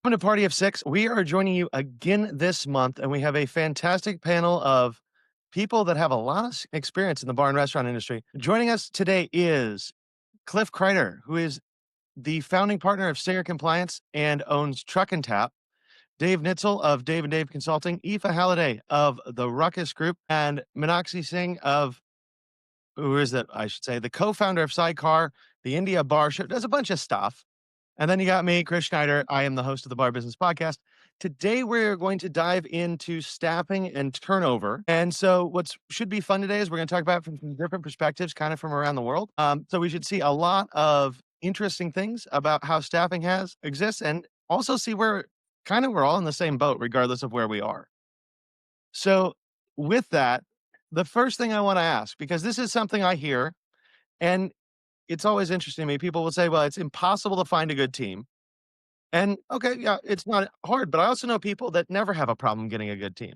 Welcome to Party of Six. We are joining you again this month, and we have a fantastic panel of people that have a lot of experience in the bar and restaurant industry. Joining us today is Cliff Kreider, who is the founding partner of Singer Compliance and owns Truck and Tap. Dave Nitzel of Dave and Dave Consulting, Aoife Halliday of the Ruckus Group, and Meenakshi Singh of, who is that? I should say, the co-founder of Sidecar, the India Bar Show, does a bunch of stuff. And then you got me, Chris Schneider. I am the host of the Bar Business Podcast. Today, we're going to dive into staffing and turnover. And so, what should be fun today is we're going to talk about it from some different perspectives, kind of from around the world. So, we should see a lot of interesting things about how staffing has exists, and also see where we're all in the same boat, regardless of where we are. So, with that, the first thing I want to ask, because this is something I hear, and it's always interesting to me. People will say, well, it's impossible to find a good team. And okay, yeah, it's not hard, but I also know people that never have a problem getting a good team.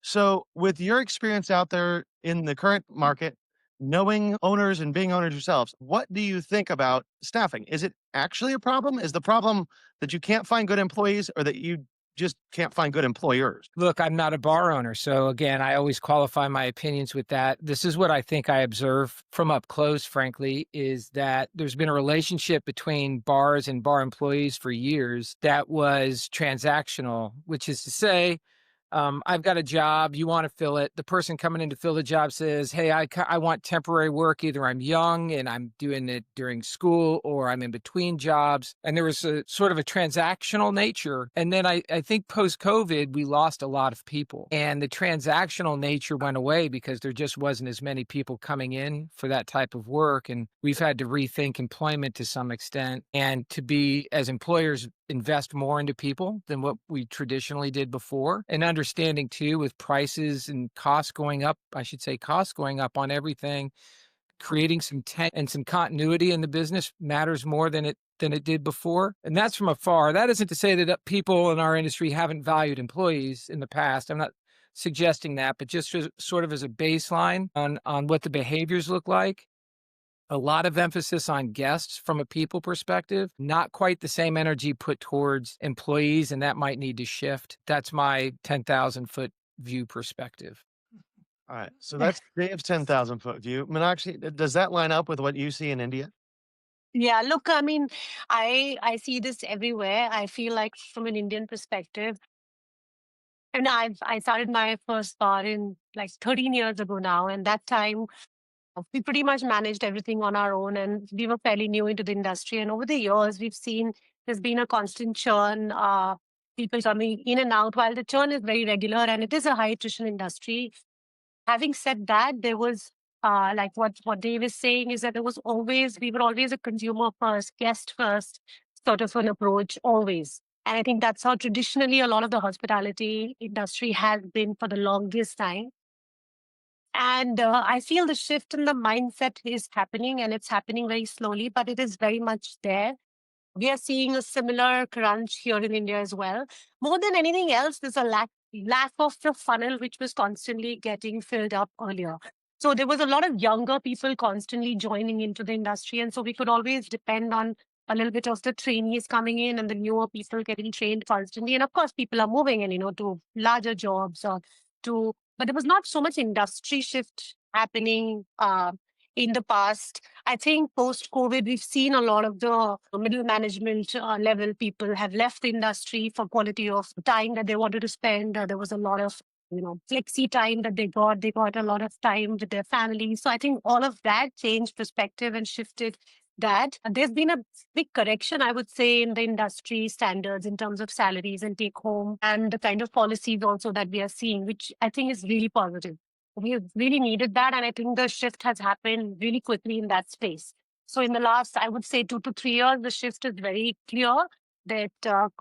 So, with your experience out there in the current market, knowing owners and being owners yourselves, what do you think about staffing? Is it actually a problem? Is the problem that you can't find good employees or that you just can't find good employers? Look, I'm not a bar owner. So again, I always qualify my opinions with that. This is what I think I observe from up close, frankly, is that there's been a relationship between bars and bar employees for years that was transactional, which is to say, I've got a job, you want to fill it. The person coming in to fill the job says, hey, I want temporary work. Either I'm young and I'm doing it during school or I'm in between jobs. And there was a sort of a transactional nature. And then I think post-COVID, we lost a lot of people. And the transactional nature went away because there just wasn't as many people coming in for that type of work. And we've had to rethink employment to some extent. And to be, as employers, invest more into people than what we traditionally did before. And understanding too, with prices and costs going up, I should say costs going up on everything, creating some and some continuity in the business matters more than it did before. And that's from afar. That isn't to say that people in our industry haven't valued employees in the past. I'm not suggesting that, but just sort of as a baseline on what the behaviors look like. A lot of emphasis on guests from a people perspective, not quite the same energy put towards employees, and that might need to shift. That's my 10,000-foot view perspective. All right. So that's Dave's 10,000-foot view. Meenakshi, does that line up with what you see in India? Yeah, look, I mean, I see this everywhere. I feel like from an Indian perspective, and I started my first bar in like 13 years ago now, and that time we pretty much managed everything on our own, and we were fairly new into the industry. And over the years, we've seen there's been a constant churn, people coming in and out. While the churn is very regular and it is a high attrition industry, having said that, there was like what Dave is saying is that there was always we were always a consumer first, guest first sort of an approach, always. And I think that's how traditionally a lot of the hospitality industry has been for the longest time. And I feel the shift in the mindset is happening, and it's happening very slowly, but it is very much there. We are seeing a similar crunch here in India as well. More than anything else, there's a lack of the funnel which was constantly getting filled up earlier. So there was a lot of younger people constantly joining into the industry, and so we could always depend on a little bit of the trainees coming in and the newer people getting trained constantly. And of course, people are moving and to larger jobs or to, but there was not so much industry shift happening in the past. I think post COVID, we've seen a lot of the middle management level people have left the industry for quality of time that they wanted to spend. There was a lot of flexi time that they got. They got a lot of time with their families. So I think all of that changed perspective and shifted that. There's been a big correction, I would say, in the industry standards in terms of salaries and take home and the kind of policies also that we are seeing, which I think is really positive. We have really needed that. And I think the shift has happened really quickly in that space. So in the last, I would say 2 to 3 years, the shift is very clear that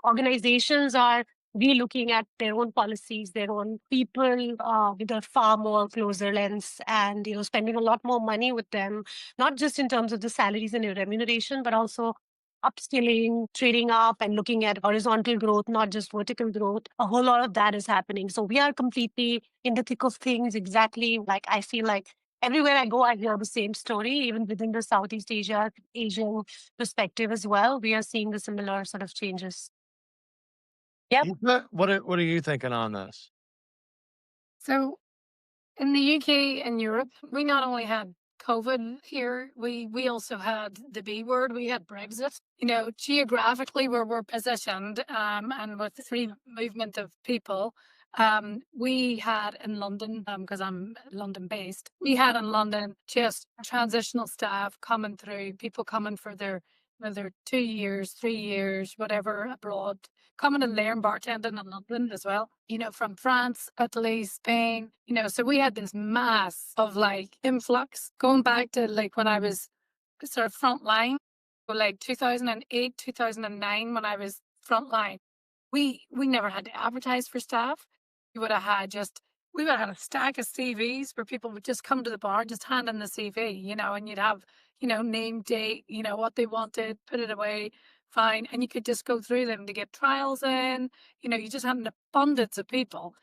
organizations are re-looking at their own policies, their own people with a far more closer lens and, spending a lot more money with them, not just in terms of the salaries and remuneration, but also upskilling, trading up and looking at horizontal growth, not just vertical growth. A whole lot of that is happening. So we are completely in the thick of things. Exactly. Like I feel like everywhere I go, I hear the same story, even within the Southeast Asian perspective as well. We are seeing the similar sort of changes. Yep. What are you thinking on this? So in the UK and Europe, we not only had COVID here, we also had the B word, we had Brexit. You know, geographically where we're positioned, and with the free movement of people, we had in London, because I'm London based, we had in London just transitional staff coming through, people coming for their whether 2 years, 3 years, whatever abroad, coming and learn bartending in London as well, you know, from France, Italy, Spain, you know, so we had this mass of like influx going back to like when I was sort of front line, so like 2008, 2009, when I was front line. We never had to advertise for staff. We would have had just we would have had a stack of CVs where people would just come to the bar, just hand in the CV, you know, and you'd have, you know, name, date, you know, what they wanted, put it away, fine. And you could just go through them to get trials in. You know, you just had an abundance of people.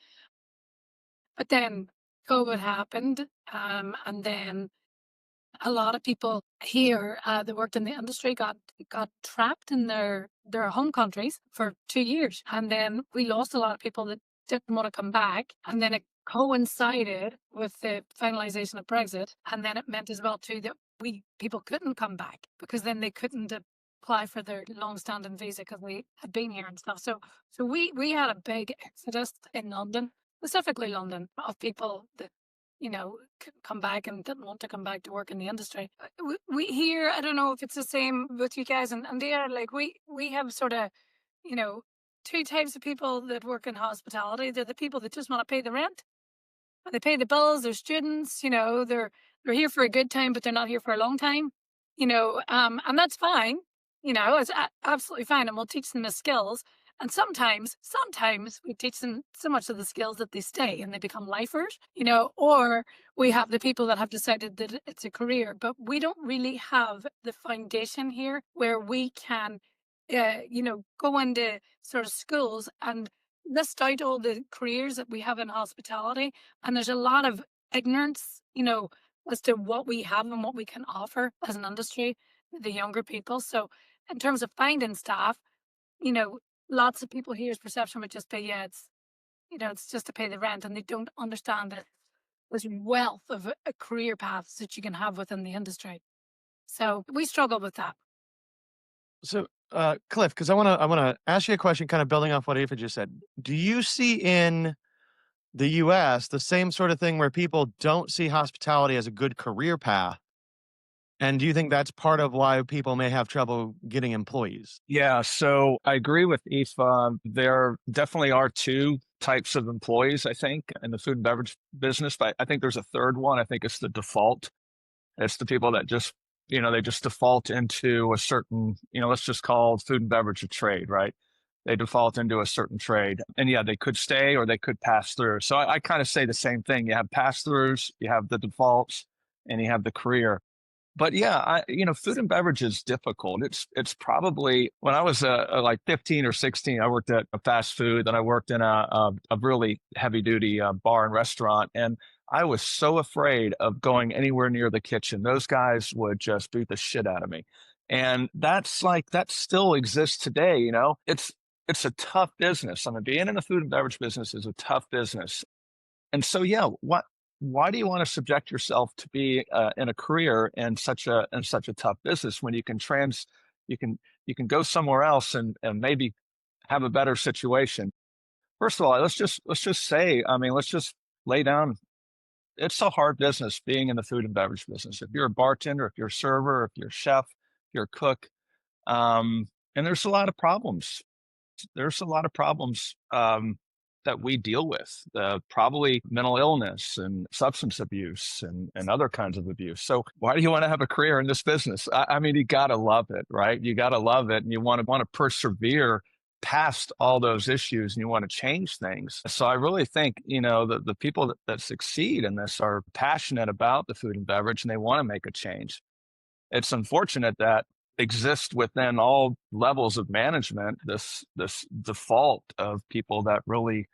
But then COVID happened, and then a lot of people here that worked in the industry got trapped in their home countries for 2 years, and then we lost a lot of people that didn't want to come back, and then it coincided with the finalization of Brexit, and then it meant as well too that we people couldn't come back because then they couldn't apply for their long-standing visa because they had been here and stuff. So we had a big exodus in London, specifically London, of people that you know, come back and didn't want to come back to work in the industry. We here, I don't know if it's the same with you guys, and there, like we have sort of, you know, two types of people that work in hospitality. They're the people that just want to pay the rent, they pay the bills. They're students, you know, they're here for a good time, but they're not here for a long time, you know, and that's fine. You know, it's absolutely fine, and we'll teach them the skills. And sometimes we teach them so much of the skills that they stay and they become lifers, you know, or we have the people that have decided that it's a career, but we don't really have the foundation here where we can, you know, go into sort of schools and list out all the careers that we have in hospitality. And there's a lot of ignorance, you know, as to what we have and what we can offer as an industry, the younger people. So, in terms of finding staff, you know, lots of people here's perception would just be, yeah, it's, you know, it's just to pay the rent. And they don't understand that there's wealth of career paths that you can have within the industry. So, we struggle with that. So, Cliff, because I want to ask you a question, kind of building off what Ava just said. Do you see in the U.S. the same sort of thing where people don't see hospitality as a good career path? And do you think that's part of why people may have trouble getting employees? Yeah, so I agree with Aoife. There definitely are two types of employees, I think, in the food and beverage business, but I think there's a third one. I think it's the default. It's the people that just, they just default into a certain, let's just call food and beverage a trade, right? They default into a certain trade. And yeah, they could stay or they could pass through. So I kind of say the same thing. You have pass throughs, you have the defaults, and you have the career. But yeah, food and beverage is difficult. It's probably when I was like 15 or 16, I worked at a fast food, then I worked in a really heavy duty bar and restaurant, and I was so afraid of going anywhere near the kitchen. Those guys would just beat the shit out of me, and that still exists today. It's a tough business. I mean, being in the food and beverage business is a tough business. And so, yeah, why do you want to subject yourself to be in a career in such a tough business when you can go somewhere else and maybe have a better situation? First of all, let's just say, I mean, let's just lay down. It's a hard business being in the food and beverage business. If you're a bartender, if you're a server, if you're a chef, if you're a cook, and there's a lot of problems that we deal with, probably mental illness and substance abuse and other kinds of abuse. So why do you want to have a career in this business? I mean, you got to love it, right? You got to love it, and you want to persevere past all those issues, and you want to change things. So I really think, the people that succeed in this are passionate about the food and beverage, and they want to make a change. It's unfortunate that exists within all levels of management, this default of people that really,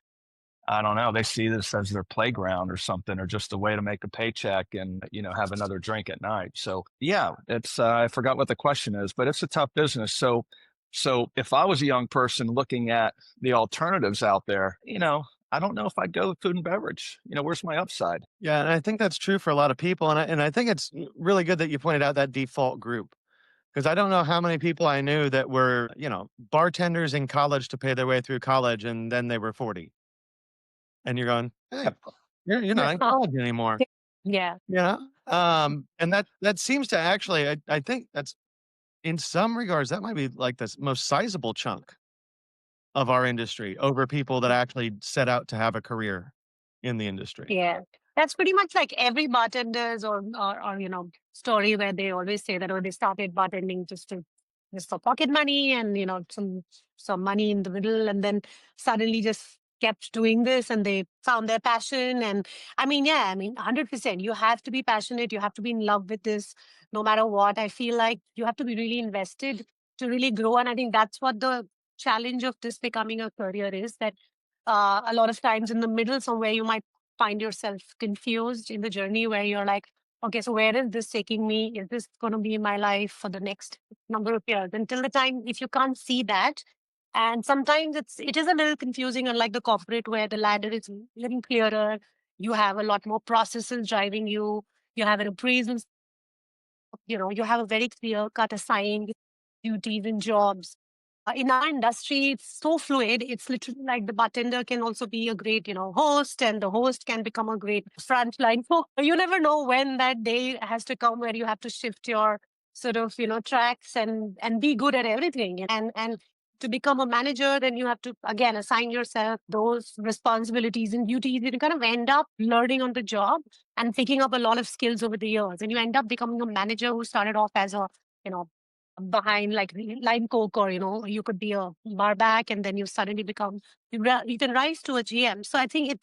I don't know, they see this as their playground or something, or just a way to make a paycheck and, have another drink at night. So yeah, it's I forgot what the question is, but it's a tough business. So So if I was a young person looking at the alternatives out there, I don't know if I'd go with food and beverage. Where's my upside? Yeah, and I think that's true for a lot of people, and I think it's really good that you pointed out that default group, because I don't know how many people I knew that were, bartenders in college to pay their way through college, and then they were 40, and you're going, "Hey, you're Yeah. not in college anymore," Yeah. you know? And that seems to actually I think that's in some regards, that might be like the most sizable chunk of our industry over people that actually set out to have a career in the industry. Yeah, that's pretty much like every bartender's or story where they always say that they started bartending just for pocket money and some money in the middle, and then suddenly just kept doing this and they found their passion. And I mean, yeah, I mean, 100%. You have to be passionate. You have to be in love with this, no matter what. I feel like you have to be really invested to really grow, and I think that's what the challenge of this becoming a career is. That a lot of times in the middle somewhere you might find yourself confused in the journey where you're like, okay, so where is this taking me? Is this going to be my life for the next number of years? Until the time, if you can't see that, and sometimes it is a little confusing, unlike the corporate where the ladder is a little clearer. You have a lot more processes driving you. You have an appraisal, you have a very clear cut assigned duties and jobs. In our industry, it's so fluid. It's literally like the bartender can also be a great, host, and the host can become a great frontline cook. You never know when that day has to come where you have to shift your sort of, tracks and be good at everything. And to become a manager, then you have to again assign yourself those responsibilities and duties. You kind of end up learning on the job and picking up a lot of skills over the years. And you end up becoming a manager who started off as a, you know, behind like line coke, or you could be a bar back, and then you suddenly become you can rise to a GM. So I think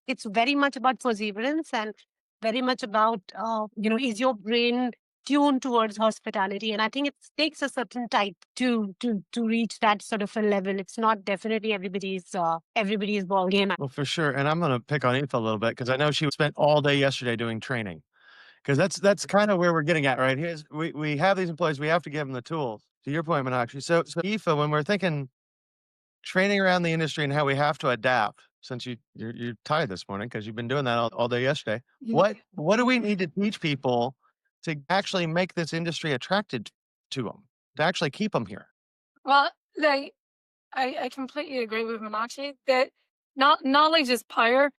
it's very much about perseverance and very much about is your brain tuned towards hospitality. And I think it takes a certain type to reach that sort of a level. It's not definitely everybody's ball game. Well, for sure, and I'm gonna pick on Aoife a little bit because I know she spent all day yesterday doing training. 'Cause that's kinda where we're getting at, right? Here's we have these employees, we have to give them the tools. To your point, Meenakshi. So Aoife, when we're thinking training around the industry and how we have to adapt, since you're tired this morning because 'cause you've been doing that all day yesterday, Yeah. what do we need to teach people to actually make this industry attracted to them, to actually keep them here? Well, like I completely agree with Meenakshi that not knowledge is power.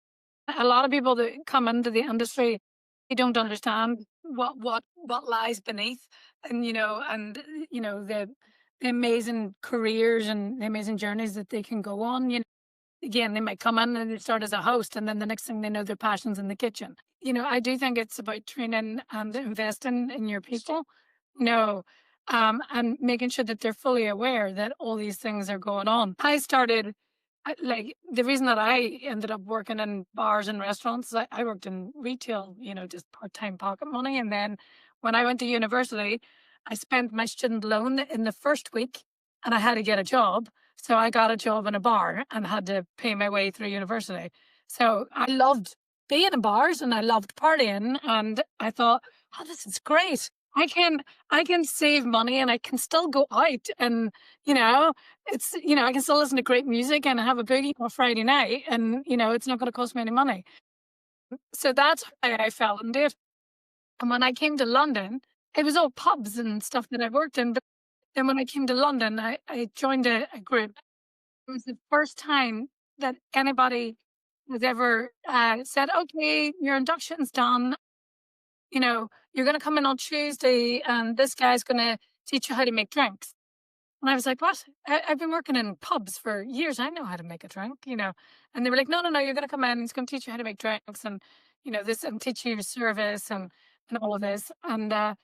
A lot of people that come into the industry, they don't understand what lies beneath, and the amazing careers and the amazing journeys that they can go on. Again, they might come in and they start as a host, and then the next thing they know, their passion's in the kitchen. I do think it's about training and investing in your people. You know, and making sure that they're fully aware that all these things are going on. Like the reason that I ended up working in bars and restaurants, I worked in retail, just part time pocket money. And then when I went to university, I spent my student loan in the first week and I had to get a job. So I got a job in a bar and had to pay my way through university. So I loved being in bars and I loved partying. And I thought, oh, this is great. I can save money and I can still go out and, you know, I can still listen to great music and have a boogie on a Friday night and, it's not going to cost me any money. So that's how I fell into it. And when I came to London, it was all pubs and stuff that I worked in. But then when I came to London, I joined a group. It was the first time that anybody has ever said, okay, your induction's done. You're going to come in on Tuesday and this guy's going to teach you how to make drinks. And I was like, what? I've been working in pubs for years. I know how to make a drink. And they were like, no, no, no, you're going to come in. He's going to teach you how to make drinks and, this and teach you your service and all of this. And I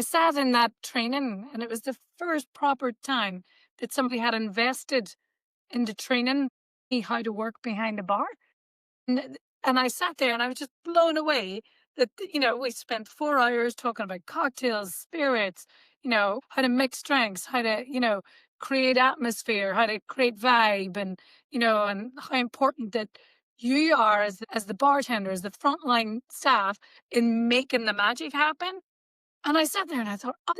sat in that training and it was the first proper time that somebody had invested into training me how to work behind a bar. And I sat there and I was just blown away that, we spent 4 hours talking about cocktails, spirits, how to mix drinks, how to, create atmosphere, how to create vibe and how important that you are as the bartenders, the frontline staff in making the magic happen. And I sat there and I thought, oh,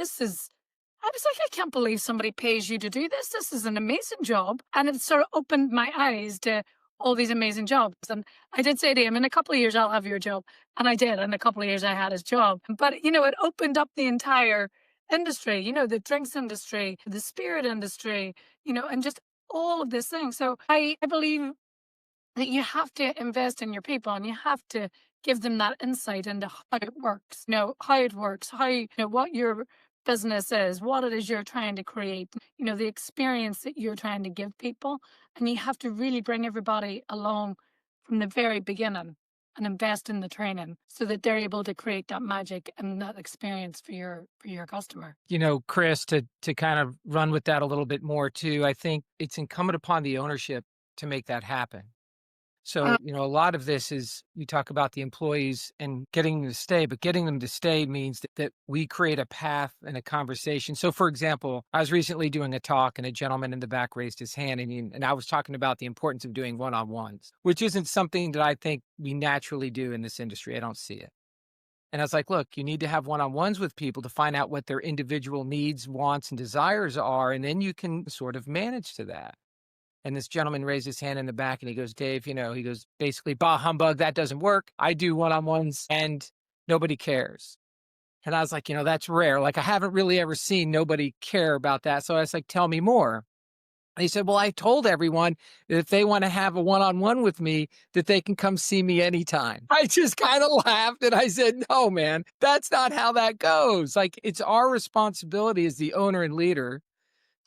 I was like, I can't believe somebody pays you to do this. This is an amazing job. And it sort of opened my eyes to all these amazing jobs. And I did say to him, in a couple of years, I'll have your job. And I did. In a couple of years, I had his job. But, it opened up the entire industry, the drinks industry, the spirit industry, and just all of this thing. So I believe that you have to invest in your people and you have to give them that insight into how it works, how it works, what your business is, what it is you're trying to create, the experience that you're trying to give people. And you have to really bring everybody along from the very beginning and invest in the training so that they're able to create that magic and that experience for your customer. Chris, to kind of run with that a little bit more too, I think it's incumbent upon the ownership to make that happen. Uh, So, a lot of this is you talk about the employees and getting them to stay, but getting them to stay means that we create a path and a conversation. So, for example, I was recently doing a talk and a gentleman in the back raised his hand and I was talking about the importance of doing one-on-ones, which isn't something that I think we naturally do in this industry. I don't see it. And I was like, look, you need to have one-on-ones with people to find out what their individual needs, wants, and desires are, and then you can sort of manage to that. And this gentleman raised his hand in the back and he goes, Dave, he goes, basically, bah humbug, that doesn't work. I do one-on-ones and nobody cares. And I was like, that's rare. Like, I haven't really ever seen nobody care about that. So I was like, tell me more. And he said, well, I told everyone that if they want to have a one-on-one with me, that they can come see me anytime. I just kind of laughed and I said, no, man, that's not how that goes. Like, it's our responsibility as the owner and leader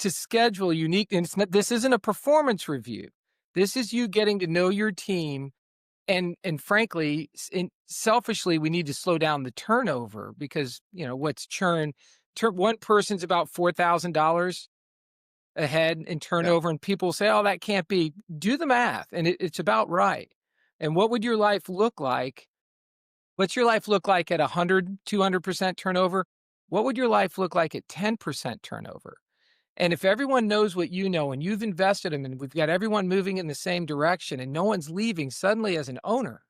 to schedule unique, and this isn't a performance review. This is you getting to know your team. And frankly, selfishly, we need to slow down the turnover because, what's churn? One person's about $4,000 ahead in turnover, and people say, oh, that can't be. Do the math, and it's about right. And what would your life look like? What's your life look like at 100, 200% turnover? What would your life look like at 10% turnover? And if everyone knows what you know and you've invested them and we've got everyone moving in the same direction and no one's leaving, suddenly as an owner,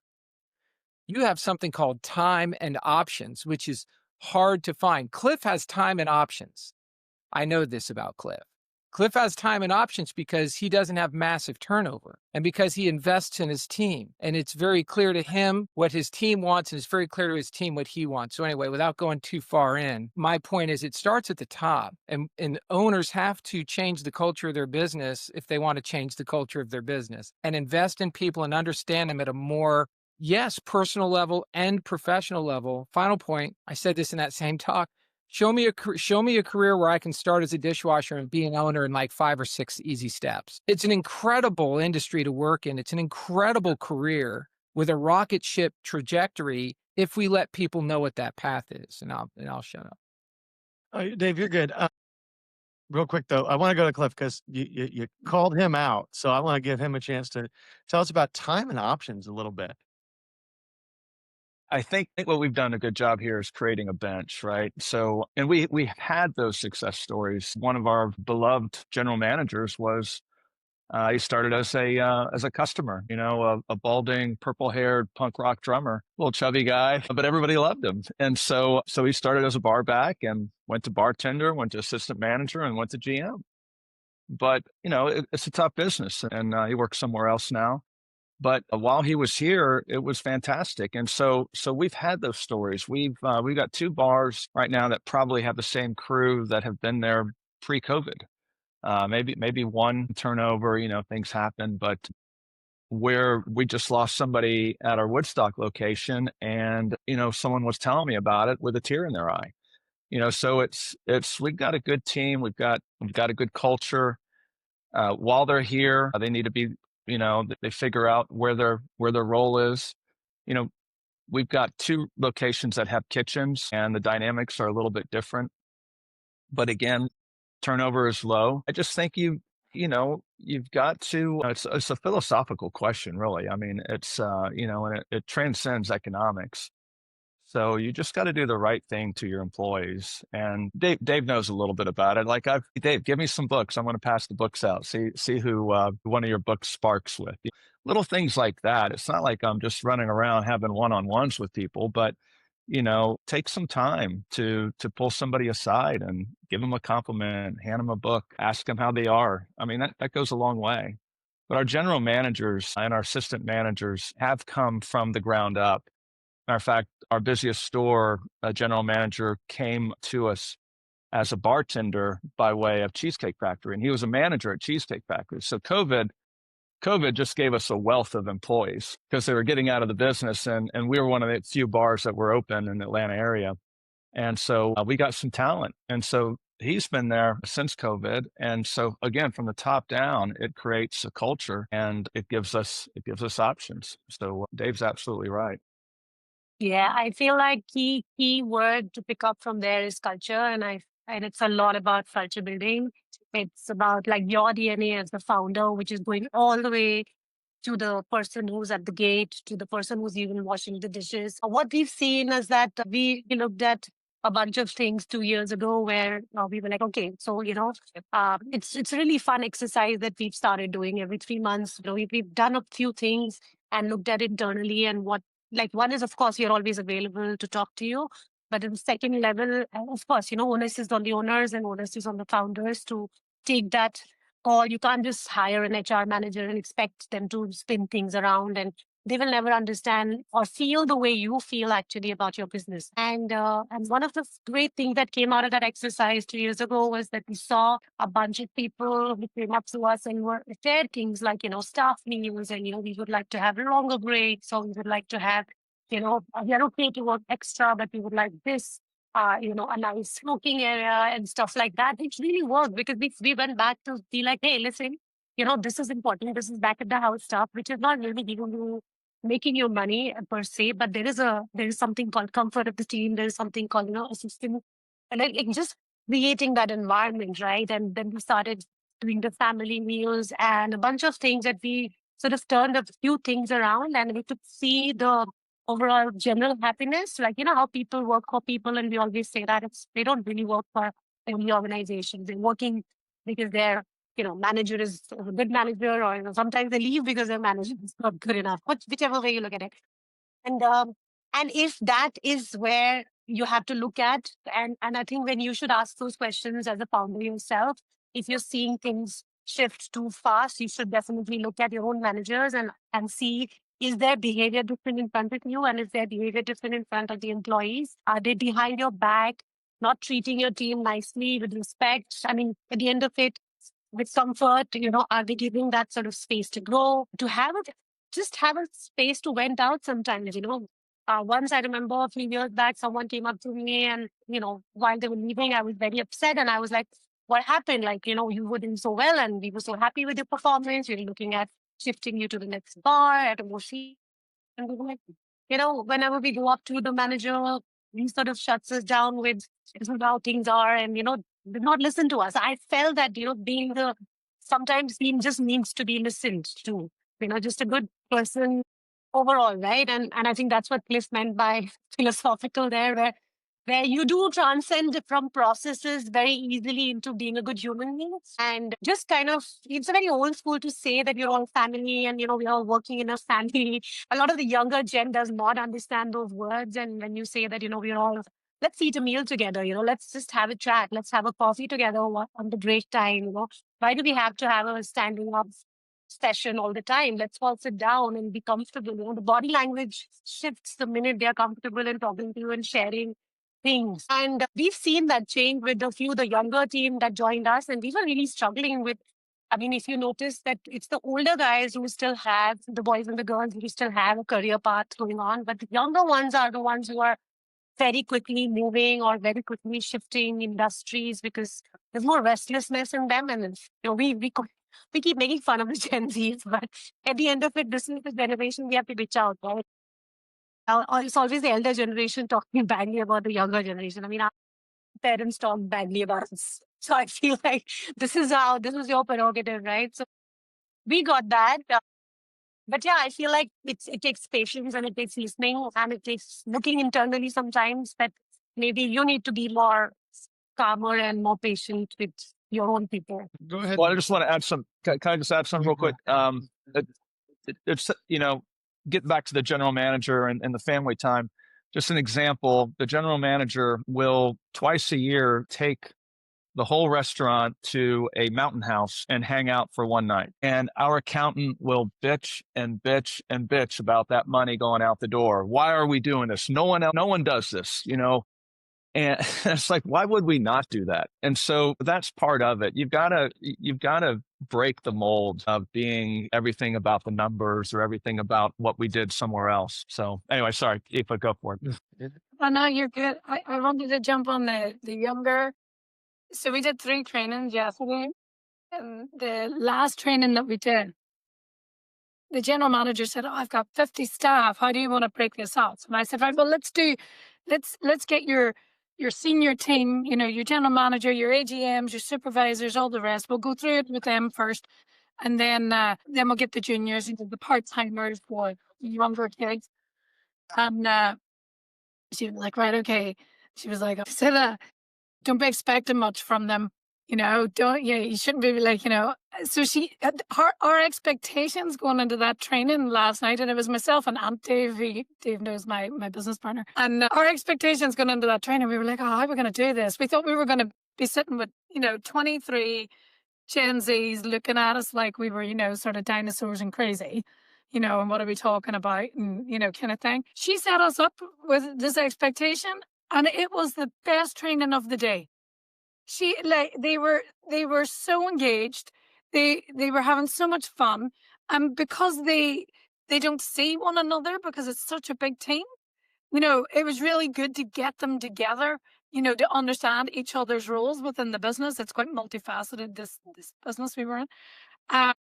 you have something called time and options, which is hard to find. Cliff has time and options. I know this about Cliff. Cliff has time and options because he doesn't have massive turnover and because he invests in his team. And it's very clear to him what his team wants, and it's very clear to his team what he wants. So anyway, without going too far in, my point is it starts at the top, and owners have to change the culture of their business if they want to change the culture of their business and invest in people and understand them at a more, yes, personal level and professional level. Final point, I said this in that same talk. Show me a career where I can start as a dishwasher and be an owner in like 5 or 6 easy steps. It's an incredible industry to work in. It's an incredible career with a rocket ship trajectory if we let people know what that path is. And I'll shut up. Dave, you're good. Real quick though, I want to go to Cliff because you called him out, so I want to give him a chance to tell us about time and options a little bit. I think what we've done a good job here is creating a bench, right? So, and we had those success stories. One of our beloved general managers was he started as a customer, a balding, purple-haired punk rock drummer, little chubby guy, but everybody loved him. And so he started as a bar back and went to bartender, went to assistant manager, and went to GM. But it's a tough business, and he works somewhere else now. But while he was here, it was fantastic. And so we've had those stories. We've got 2 bars right now that probably have the same crew that have been there pre-COVID. Maybe one turnover, things happen, but where we just lost somebody at our Woodstock location, and someone was telling me about it with a tear in their eye. So it's we've got a good team, we've got a good culture. While they're here, they need to be, they figure out where their role is. You know, we've got 2 locations that have kitchens, and the dynamics are a little bit different. But again, turnover is low. I just think you've got to. It's a philosophical question, really. I mean, it's and it transcends economics. So you just got to do the right thing to your employees. And Dave knows a little bit about it. Like Dave, give me some books. I'm going to pass the books out. See who one of your books sparks with. Little things like that. It's not like I'm just running around having one-on-ones with people, but take some time to pull somebody aside and give them a compliment, hand them a book, ask them how they are. I mean, that goes a long way. But our general managers and our assistant managers have come from the ground up. Matter of fact, our busiest store general manager came to us as a bartender by way of Cheesecake Factory, and he was a manager at Cheesecake Factory. So COVID just gave us a wealth of employees because they were getting out of the business, and we were one of the few bars that were open in the Atlanta area. And so we got some talent. And so he's been there since COVID. And so again, from the top down, it creates a culture and it gives us options. So Dave's absolutely right. Yeah, I feel like key word to pick up from there is culture, and it's a lot about culture building. It's about like your DNA as the founder, which is going all the way to the person who's at the gate, to the person who's even washing the dishes. What we've seen is that we looked at a bunch of things 2 years ago where we were like, okay, so it's a really fun exercise that we've started doing every 3 months. We've done a few things and looked at internally and what like one is of course you're always available to talk to you, but in the second level, of course, onus is on the owners and onus is on the founders to take that call. You can't just hire an HR manager and expect them to spin things around, and they will never understand or feel the way you feel actually about your business. And one of the great things that came out of that exercise 2 years ago was that we saw a bunch of people who came up to us and were shared things like staff meals, and we would like to have longer breaks, or we would like to have we are okay to work extra, but we would like this a nice smoking area and stuff like that. It really worked because we went back to be like, hey, listen, this is important. This is back at the house stuff, which is not really giving you making your money per se, but there is something called comfort of the team. There is something called a system, and like just creating that environment, right? And then we started doing the family meals and a bunch of things that we sort of turned a few things around, and we could see the overall general happiness, like how people work for people, and we always say that they don't really work for any organization. They're working because their manager is a good manager, or sometimes they leave because their manager is not good enough. Whichever way you look at it, and if that is where you have to look at, and I think when you should ask those questions as a founder yourself, if you're seeing things shift too fast, you should definitely look at your own managers and see, is their behavior different in front of you, and is their behavior different in front of the employees? Are they behind your back, not treating your team nicely with respect? I mean, at the end of it, with comfort, are they giving that sort of space to grow, to have it, just have a space to vent out sometimes, once I remember a few years back, someone came up to me and, while they were leaving, I was very upset and I was like, what happened? Like, you were doing so well and we were so happy with your performance. We were looking at shifting you to the next bar at a more seat. And we were like, whenever we go up to the manager, he sort of shuts us down with, this is how things are, and, did not listen to us. I felt that, sometimes being just needs to be listened to, just a good person overall, right? And I think that's what Cliff meant by philosophical there, where you do transcend from processes very easily into being a good human being. And just kind of, it's a very old school to say that you're all family and, we're all working in a family. A lot of the younger gen does not understand those words. And when you say that, we're all, let's eat a meal together, let's just have a chat, let's have a coffee together on the break time, why do we have to have a standing up session all the time? Let's all sit down and be comfortable. The body language shifts the minute they're comfortable in talking to you and sharing things. And we've seen that change with the younger team that joined us, and we were really struggling with. I mean, if you notice that it's the older guys who still have, the boys and the girls who still have a career path going on, but the younger ones are the ones who are very quickly moving or very quickly shifting industries because there's more restlessness in them. And we keep making fun of the Gen Zs, but at the end of it, this is the generation we have to reach out, right? It's always the elder generation talking badly about the younger generation. I mean, our parents talk badly about us. So I feel like this is your prerogative, right? So we got that. But yeah, I feel like it takes patience and it takes listening and it takes looking internally sometimes that maybe you need to be more calmer and more patient with your own people. Go ahead. Well, I just want to add some. Can I just add something real quick? It's get back to the general manager and the family time. Just an example, the general manager will twice a year take the whole restaurant to a mountain house and hang out for one night. And our accountant will bitch and bitch and bitch about that money going out the door. Why are we doing this? No one does this, you know? And it's like, why would we not do that? And so that's part of it. You've got to break the mold of being everything about the numbers or everything about what we did somewhere else. So anyway, sorry, Aoife, go for it. Oh no, you're good. I wanted to jump on the younger. So we did 3 trainings yesterday. And the last training that we did, the general manager said, "Oh, I've got 50 staff. How do you want to break this out?" And I said, "Right, well, let's get your senior team, you know, your general manager, your AGMs, your supervisors, all the rest. We'll go through it with them first, and then we'll get the juniors, you know, the part timers, for younger kids." And she was like, "Right, okay." She was like, "I said, don't be expecting much from them. You know, don't, yeah, you shouldn't be like, you know." So our expectations going into that training last night, and it was myself and Aunt Dave, Dave knows my business partner. And our expectations going into that training, we were like, "Oh, how are we going to do this?" We thought we were going to be sitting with, you know, 23 Gen Zs looking at us like we were, you know, sort of dinosaurs and crazy, you know, and what are we talking about, and, you know, kind of thing. She set us up with this expectation, and it was the best training of the day. She like they were so engaged. They were having so much fun. And because they don't see one another because it's such a big team, you know, it was really good to get them together, you know, to understand each other's roles within the business. It's quite multifaceted, this business we were in.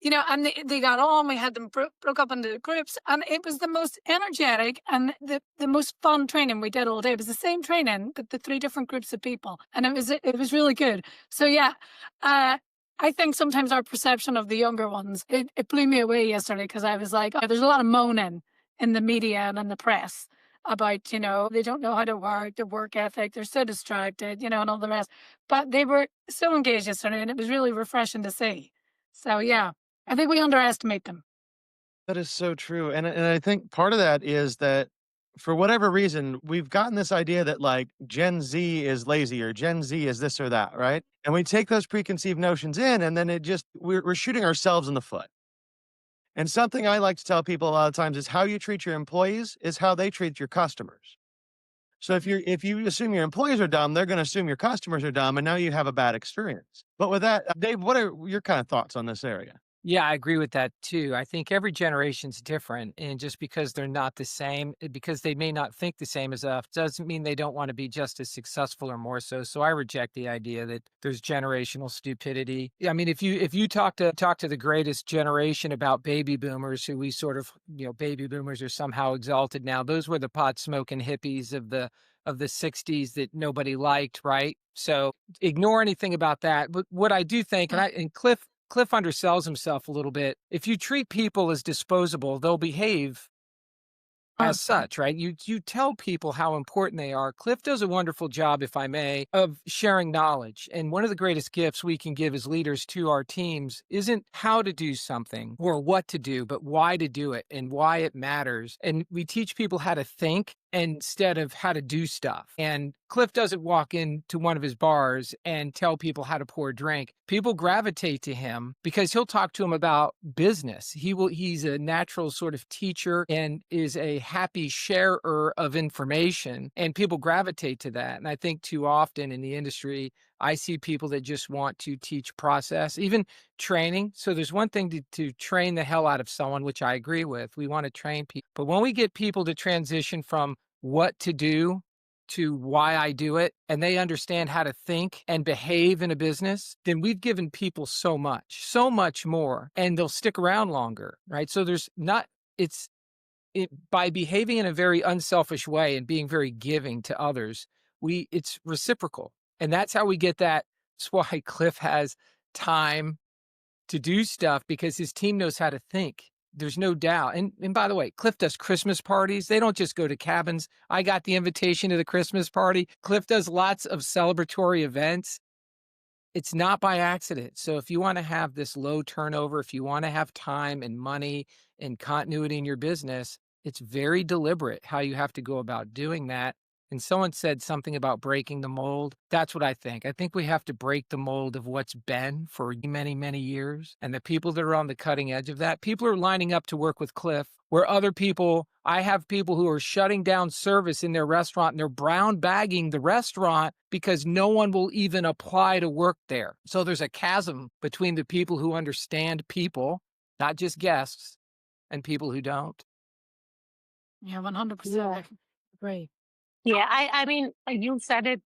You know, and they got on. We had them broke up into groups, and it was the most energetic and the most fun training we did all day. It was the same training, but the 3 different groups of people, and it was really good. So yeah, I think sometimes our perception of the younger ones, it blew me away yesterday, because I was like, oh, there's a lot of moaning in the media and in the press about, you know, they don't know how to work, their work ethic, they're so distracted, you know, and all the rest. But they were so engaged yesterday, and it was really refreshing to see. So yeah, I think we underestimate them. That is so true, and I think part of that is that for whatever reason, we've gotten this idea that, like, Gen Z is lazy or Gen Z is this or that, right? And we take those preconceived notions in, and then it just we're shooting ourselves in the foot. And something I like to tell people a lot of times is how you treat your employees is how they treat your customers. So if you assume your employees are dumb, they're gonna assume your customers are dumb, and now you have a bad experience. But with that, Dave, what are your kind of thoughts on this area? Yeah, I agree with that too. I think every generation's different, and just because they're not the same, because they may not think the same as us, doesn't mean they don't want to be just as successful or more so. So I reject the idea that there's generational stupidity. I mean, if you talk to the greatest generation about baby boomers, who we sort of, you know, baby boomers are somehow exalted now. Those were the pot smoking hippies of the 60s that nobody liked, right? So ignore anything about that. But what I do think, and Cliff undersells himself a little bit. If you treat people as disposable, they'll behave as such, right? You tell people how important they are. Cliff does a wonderful job, if I may, of sharing knowledge. And one of the greatest gifts we can give as leaders to our teams isn't how to do something or what to do, but why to do it and why it matters. And we teach people how to think instead of how to do stuff. And Cliff doesn't walk into one of his bars and tell people how to pour a drink. People gravitate to him because he'll talk to them about business. He's a natural sort of teacher and is a happy sharer of information, and people gravitate to that. And I think too often in the industry, I see people that just want to teach process, even training. So there's one thing to train the hell out of someone, which I agree with. We want to train people. But when we get people to transition from what to do to why I do it, and they understand how to think and behave in a business, then we've given people so much more, and they'll stick around longer, right? So there's not, by behaving in a very unselfish way and being very giving to others, it's reciprocal. And that's how we get that. That's why Cliff has time to do stuff, because his team knows how to think. There's no doubt. And by the way, Cliff does Christmas parties. They don't just go to cabins. I got the invitation to the Christmas party. Cliff does lots of celebratory events. It's not by accident. So if you want to have this low turnover, if you want to have time and money and continuity in your business, It's very deliberate how you have to go about doing that. And someone said something about breaking the mold. That's what I think. I think we have to break the mold of what's been for many, many years. And the people that are on the cutting edge of that, people are lining up to work with Cliff, where other people, I have people who are shutting down service in their restaurant and they're brown bagging the restaurant because no one will even apply to work there. So there's a chasm between the people who understand people, not just guests, and people who don't. Yeah, 100%. Agree. Yeah, I mean, you said it,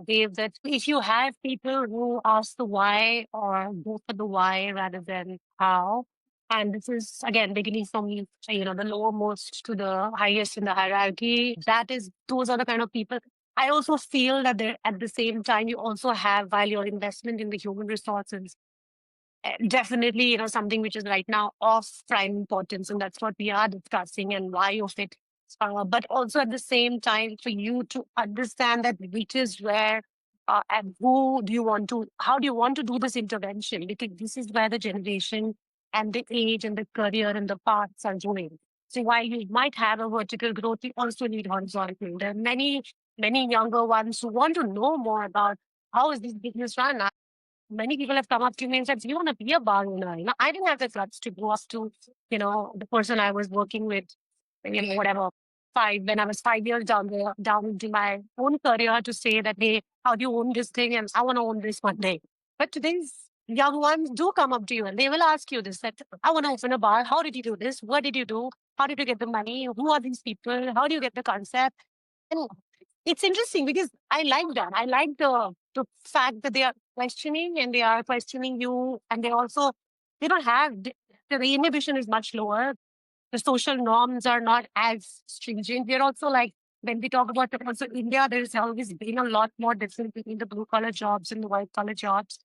Dave, that if you have people who ask the why or go for the why rather than how, and this is again beginning from the lowermost to the highest in the hierarchy, those are the kind of people. I also feel that they're at the same time you also have while your investment in the human resources definitely, something which is right now of prime importance, and that's what we are discussing and why of it. But also at the same time, for you to understand that which is where and how do you want to do this intervention? Because this is where the generation and the age and the career and the paths are going. So while you might have a vertical growth, you also need horizontal. There are many, many younger ones who want to know more about how is this business run. Many people have come up to me and said, "You want to be a bar owner?" I didn't have the guts to go up to, the person I was working with, whatever, when I was 5 years down into my own career to say that, hey, how do you own this thing? And I want to own this one day. But today's young ones do come up to you and they will ask you this, that I want to open a bar. How did you do this? What did you do? How did you get the money? Who are these people? How do you get the concept? And it's interesting because I like that. I like the fact that they are questioning and they are questioning you, and they don't have the inhibition is much lower. The social norms are not as stringent. They're also like when we talk about also India, there's always been a lot more difference between the blue collar jobs and the white collar jobs.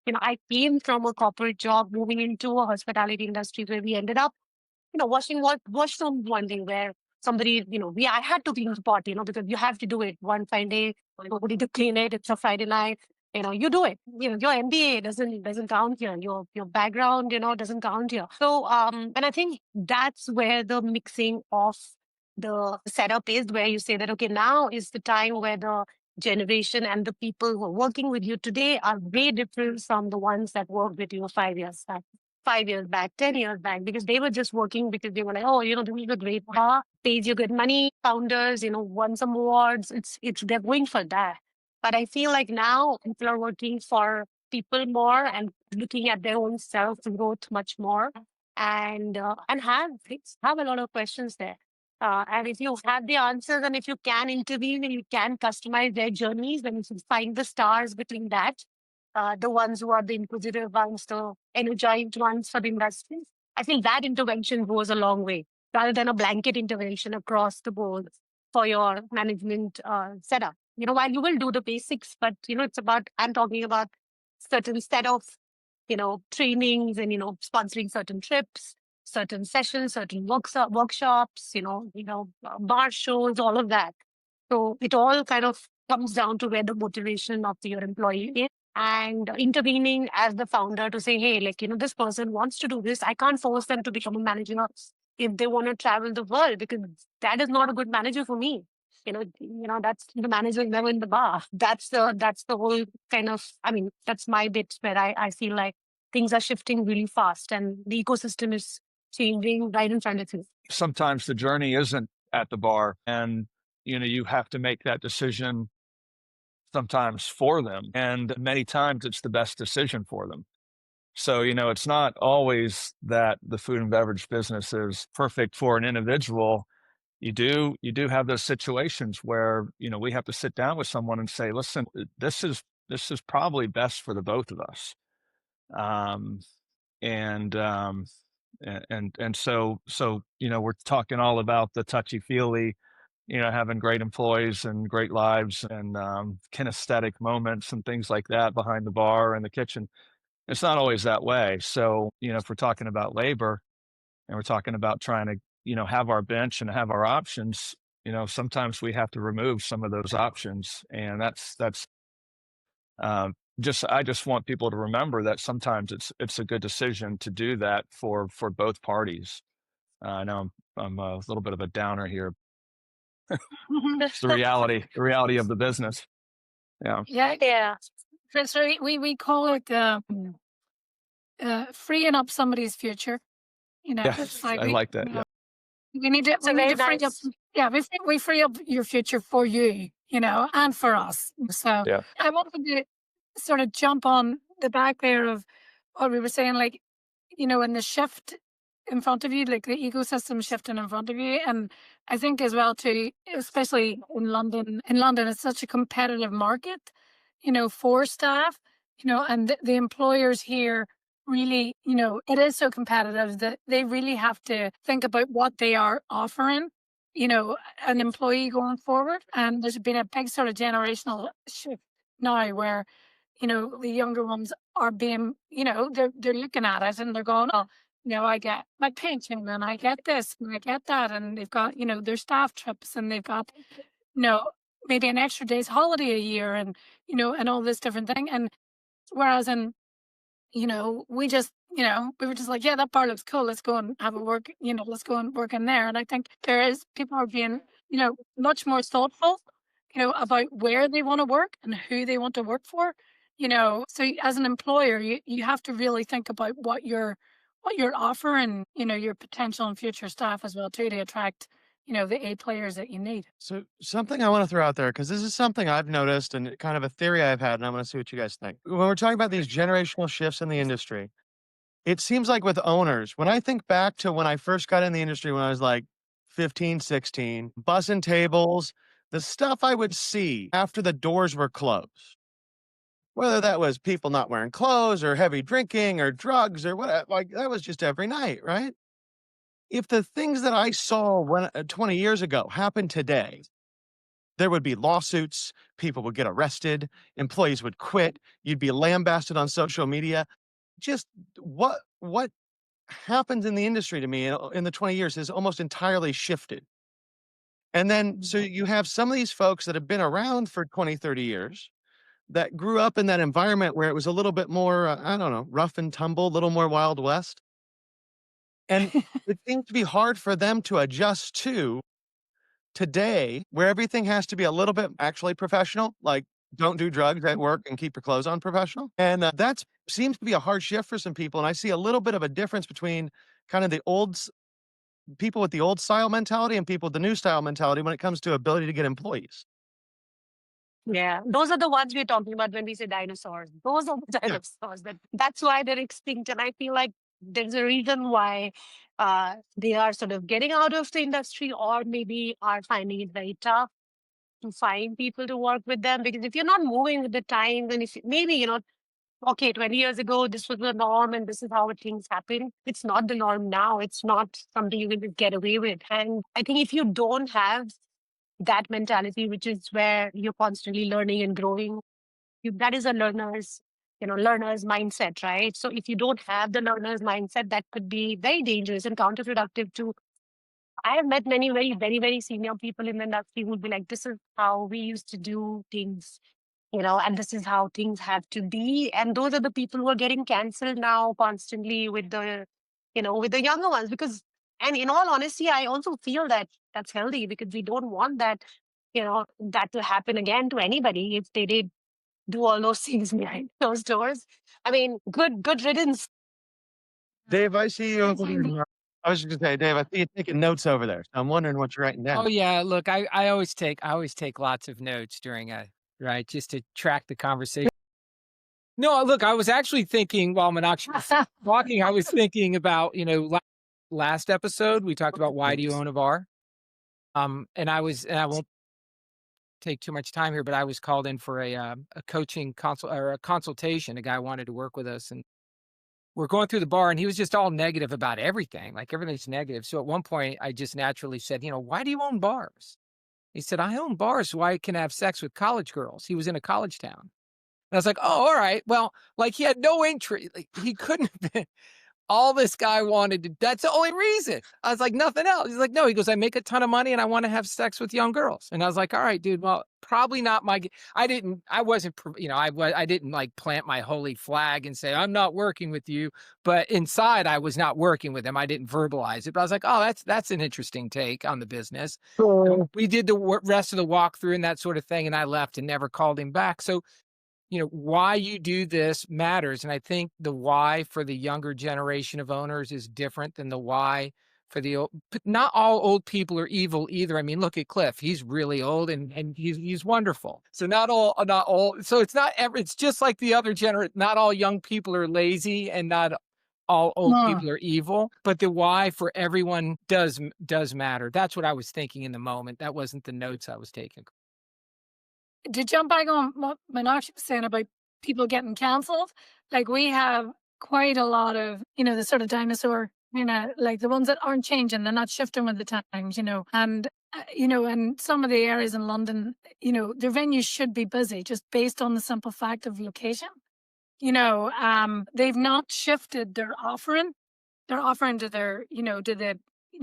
I came from a corporate job moving into a hospitality industry where we ended up washroom one day where somebody, I had to clean the pot, because you have to do it one fine day. Nobody to clean it. It's a Friday night. You do it. Your MBA doesn't count here. Your background, doesn't count here. So, and I think that's where the mixing of the setup is, where you say that okay, now is the time where the generation and the people who are working with you today are way different from the ones that worked with you 5 years back. 5 years back, 10 years back, because they were just working because they were like, oh, this is a great bar, pays you good money, founders, won some awards. They're going for that. But I feel like now people are working for people more and looking at their own self growth much more, and have a lot of questions there. And if you have the answers and if you can intervene and you can customize their journeys, then you should find the stars between that, the ones who are the inquisitive ones, the energized ones for the industry. I think that intervention goes a long way rather than a blanket intervention across the board for your management setup. While you will do the basics, but I'm talking about certain set of, trainings and, sponsoring certain trips, certain sessions, certain workshops, bar shows, all of that. So it all kind of comes down to where the motivation of your employee is and intervening as the founder to say, hey, this person wants to do this. I can't force them to become a manager if they want to travel the world because that is not a good manager for me. That's the manager is never in the bar. That's the whole kind of, that's my bit where I feel like things are shifting really fast and the ecosystem is changing right in front of you. Sometimes the journey isn't at the bar, and you have to make that decision sometimes for them, and many times it's the best decision for them. So, it's not always that the food and beverage business is perfect for an individual. You do have those situations where, we have to sit down with someone and say, listen, this is probably best for the both of us. Um, and so we're talking all about the touchy feely, having great employees and great lives and kinesthetic moments and things like that behind the bar and the kitchen. It's not always that way. So, if we're talking about labor and we're talking about trying to, have our bench and have our options, sometimes we have to remove some of those options. And that's I just want people to remember that sometimes it's a good decision to do that for both parties. I know I'm a little bit of a downer here. It's the reality of the business. Yeah. Yeah, Yeah. so we call it freeing up somebody's future. You know, Yeah. it's like I like that. you Yeah. know, we need to It's a very free up. nice. Yeah, we free up your future for you, you know, and for us. So Yeah. I wanted to sort of jump on the back there of what we were saying, like, you know, in the shift in front of you, like the ecosystem shifting in front of you. And I think as well too, especially in London, it's such a competitive market, you know, for staff, you know, and the employers here really, you know, it is so competitive that they really have to think about what they are offering, you know, an employee going forward. And there's been a big sort of generational shift now where, you know, the younger ones are being, you know, they're looking at it and they're going, oh, you know, I get my pension and I get this and I get that. And they've got, you know, their staff trips and they've got, you know, maybe an extra day's holiday a year and, you know, and all this different thing. And whereas in, you know, we were just like, yeah, that bar looks cool. Let's go and have a work, you know, let's go and work in there. And I think people are being, you know, much more thoughtful, you know, about where they want to work and who they want to work for, you know. So as an employer, you have to really think about what you're offering, you know, your potential and future staff as well too to attract, you know, the A players that you need. So something I want to throw out there, because this is something I've noticed and kind of a theory I've had, and I want to see what you guys think. When we're talking about these generational shifts in the industry, it seems like with owners, when I think back to when I first got in the industry when I was like 15, 16, bussing tables, the stuff I would see after the doors were closed, whether that was people not wearing clothes or heavy drinking or drugs or what, like that was just every night, right? If the things that I saw 20 years ago happened today, there would be lawsuits, people would get arrested, employees would quit, you'd be lambasted on social media. Just what happens in the industry to me in the 20 years has almost entirely shifted. And then so you have some of these folks that have been around for 20, 30 years that grew up in that environment where it was a little bit more, I don't know, rough and tumble, a little more Wild West. And it seems to be hard for them to adjust to today, where everything has to be a little bit actually professional, like don't do drugs at work and keep your clothes on professional. And that seems to be a hard shift for some people. And I see a little bit of a difference between kind of people with the old style mentality and people with the new style mentality when it comes to ability to get employees. Yeah, those are the ones we're talking about when we say dinosaurs. Those are the Yeah. dinosaurs. That's why they're extinct, and I feel like there's a reason why they are sort of getting out of the industry, or maybe are finding it very tough to find people to work with them. Because if you're not moving with the times, and if maybe okay, 20 years ago this was the norm, and this is how things happen. It's not the norm now. It's not something you can just get away with. And I think if you don't have that mentality, which is where you're constantly learning and growing. That is a learner's mindset, right? So if you don't have the learner's mindset, that could be very dangerous and counterproductive too. I have met many very, very, very senior people in the industry who'd be like, this is how we used to do things, and this is how things have to be. And those are the people who are getting canceled now constantly with the younger ones. And in all honesty, I also feel that that's healthy because we don't want that to happen again to anybody if they did do all those things behind those doors. I mean, good riddance. Dave, I see you over Same. there. I was just gonna say, Dave, I see you taking notes over there. So I'm wondering what you're writing Oh down. yeah, look, I always take lots of notes during a right just to track the conversation. No, look, I was actually thinking while Meenakshi was talking, I was thinking about, last episode we talked about why do you own a bar? And I won't take too much time here, but I was called in for a coaching consultation. A guy wanted to work with us, and we're going through the bar, and he was just all negative about everything. Like everything's negative. So at one point, I just naturally said, why do you own bars? He said, I own bars so I can have sex with college girls. He was in a college town. And I was like, oh, all right. Well, like he had no entry. Like, he couldn't have been. All this guy wanted to, that's the only reason. I was like, nothing else. He's like, no, he goes, I make a ton of money and I want to have sex with young girls. And I was like, all right, dude, well, probably not my, I wasn't, I didn't like plant my holy flag and say, I'm not working with you. But inside I was not working with him. I didn't verbalize it, but I was like, oh, that's an interesting take on the business. And we did the rest of the walkthrough and that sort of thing. And I left and never called him back. So why you do this matters. And I think the why for the younger generation of owners is different than the why for the old. But not all old people are evil either. I mean, look at Cliff. He's really old and he's wonderful. So not all, so it's not ever, it's just like the other generation. Not all young people are lazy and not all old people are evil, but the why for everyone does matter. That's what I was thinking in the moment. That wasn't the notes I was taking. To jump back on what Meenakshi was saying about people getting cancelled, like we have quite a lot of, the sort of dinosaur, like the ones that aren't changing, they're not shifting with the times, and some of the areas in London, their venues should be busy just based on the simple fact of location. They've not shifted their offering. They're offering to their, to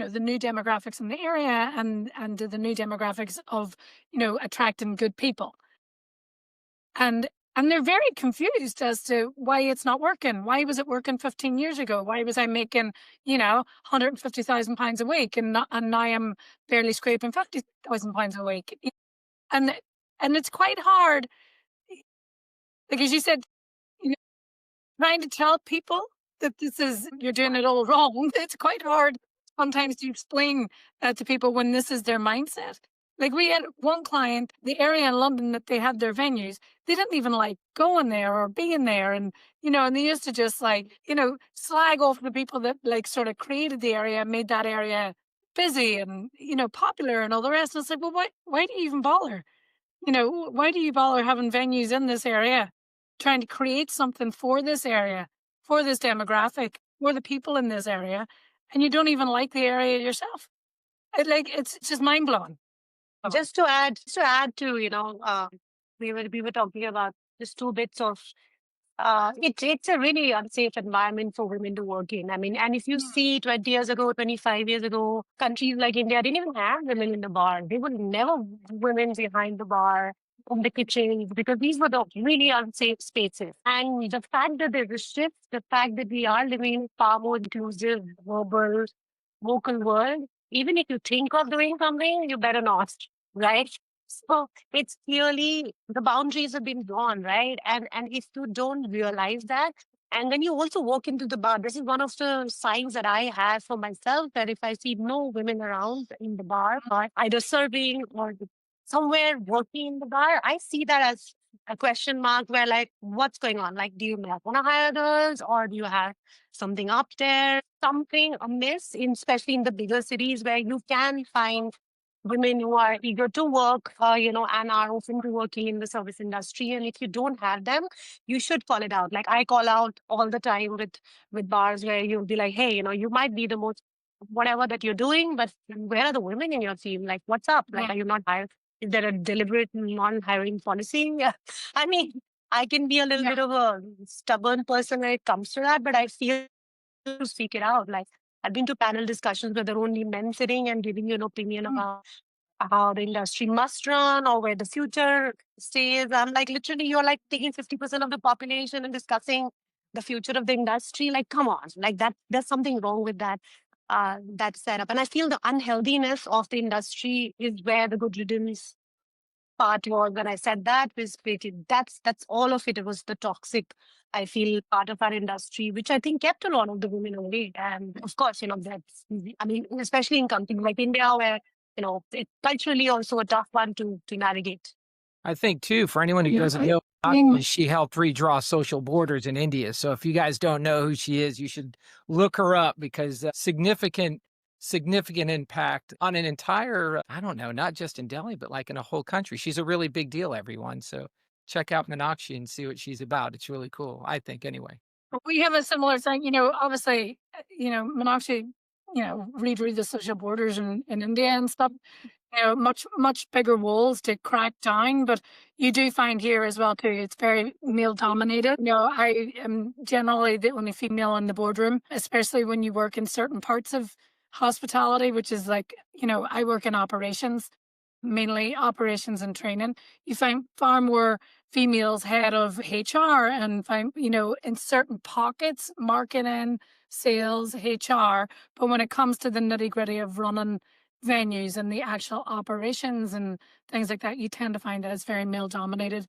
the new demographics in the area and to the new demographics of, attracting good people. And they're very confused as to why it's not working. Why was it working 15 years ago? Why was I making, £150,000 a week and now I'm barely scraping £50,000 a week? And it's quite hard, like as you said, trying to tell people that you're doing it all wrong. It's quite hard sometimes to explain that to people when this is their mindset. Like we had one client, the area in London that they had their venues, they didn't even like going there or being there. And, and they used to just slag off the people that like sort of created the area, made that area busy and, popular and all the rest. And it's like, well, why do you even bother? Why do you bother having venues in this area, trying to create something for this area, for this demographic, for the people in this area, and you don't even like the area yourself? It's just mind blowing. Just to add to, we were talking about just two bits of it's a really unsafe environment for women to work in. I mean, and if you see 20 years ago, 25 years ago, countries like India didn't even have women in the bar. They would never women behind the bar, in the kitchen, because these were the really unsafe spaces. And the fact that there's a shift, the fact that we are living in a far more inclusive, verbal, vocal world, even if you think of doing something, you better not, right? So it's clearly the boundaries have been drawn, right? And if you don't realize that, and then you also walk into the bar, this is one of the signs that I have for myself that if I see no women around in the bar, or either serving or somewhere working in the bar, I see that as a question mark where like, what's going on? Like, do you not want to hire girls or do you have something up there, something amiss, especially in the bigger cities where you can find women who are eager to work, and are open to working in the service industry. And if you don't have them, you should call it out. Like I call out all the time with bars where you'll be like, hey, you might be the most whatever that you're doing, but where are the women in your team? Like, what's up? Like, are you not hired? Is there a deliberate non-hiring policy? Yeah. I mean, I can be a little bit of a stubborn person when it comes to that, but I feel to speak it out. Like I've been to panel discussions where there are only men sitting and giving you an opinion about how the industry must run or where the future stays. I'm like, literally, you're like taking 50% of the population and discussing the future of the industry. Like, come on, like that, there's something wrong with that setup. And I feel the unhealthiness of the industry is where the good riddance part was when I said that was created. That's all of it. It was the toxic, I feel, part of our industry, which I think kept a lot of the women away. And of course, that's I mean, especially in countries like India where, it's culturally also a tough one to navigate. I think too, for anyone who doesn't know, she helped redraw social borders in India. So if you guys don't know who she is, you should look her up because significant impact on an entire, I don't know, not just in Delhi, but like in a whole country. She's a really big deal, everyone. So check out Meenakshi and see what she's about. It's really cool, I think, anyway. We have a similar thing, obviously, Meenakshi redo the social borders in India and stuff. Much bigger walls to crack down, but you do find here as well too, it's very male dominated. I am generally the only female in the boardroom, especially when you work in certain parts of hospitality, which is like, I work in operations, mainly operations and training. You find far more females head of HR and find, in certain pockets, marketing, sales, HR. But when it comes to the nitty gritty of running venues and the actual operations and things like that, you tend to find that it's very male dominated.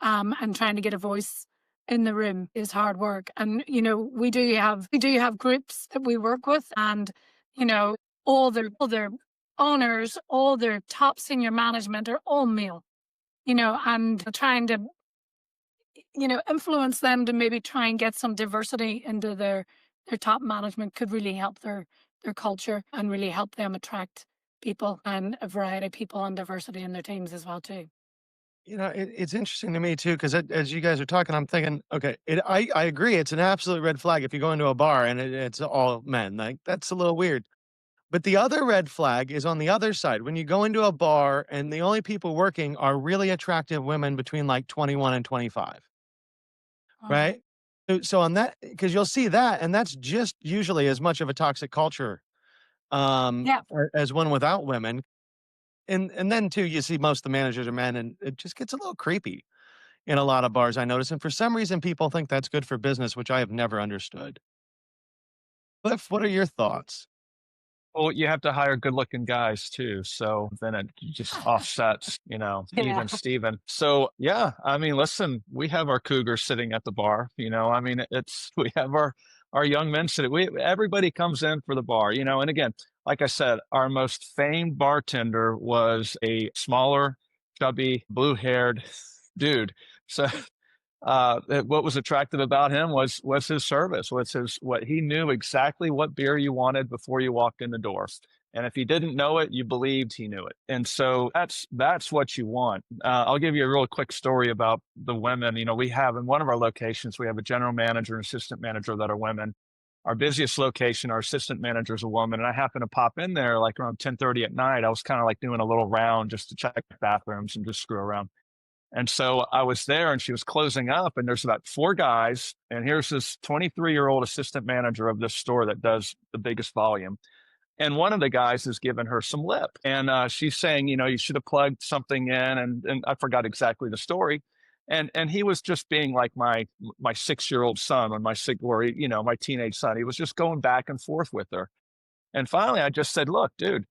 And trying to get a voice in the room is hard work. And we do have groups that we work with, and you know all their owners, all their top senior management are all male. And trying to influence them to maybe try and get some diversity into their top management could really help their culture and really help them attract people and a variety of people and diversity in their teams as well too. It's interesting to me too, because as you guys are talking, I'm thinking, okay, I agree. It's an absolute red flag if you go into a bar and it's all men. Like, that's a little weird. But the other red flag is on the other side. When you go into a bar and the only people working are really attractive women between like 21 and 25, Mm. right? So on that, because you'll see that, and that's just usually as much of a toxic culture Yeah. as one without women. And then too, you see most of the managers are men, and it just gets a little creepy in a lot of bars, I notice. And for some reason, people think that's good for business, which I have never understood. Cliff, what are your thoughts? Well, you have to hire good-looking guys too, so then it just offsets, Yeah. even Steven. So yeah, I mean, listen, we have our cougars sitting at the bar. I mean, it's we have our young men sitting. Everybody comes in for the bar. And again, like I said, our most famed bartender was a smaller, chubby, blue-haired dude. So what was attractive about him was his service, was his what he knew exactly what beer you wanted before you walked in the door. And if you didn't know it, you believed he knew it. And so that's what you want. I'll give you a real quick story about the women. We have in one of our locations, we have a general manager and assistant manager that are women. Our busiest location, our assistant manager is a woman, and I happened to pop in there like around 10:30 at night. I was kind of like doing a little round just to check bathrooms and just screw around. And so I was there and she was closing up, and there's about four guys. And here's this 23-year-old assistant manager of this store that does the biggest volume. And one of the guys is giving her some lip. And she's saying, you should have plugged something in. And I forgot exactly the story. And he was just being like my 6-year-old son or my teenage son. He was just going back and forth with her. And finally, I just said, look, dude,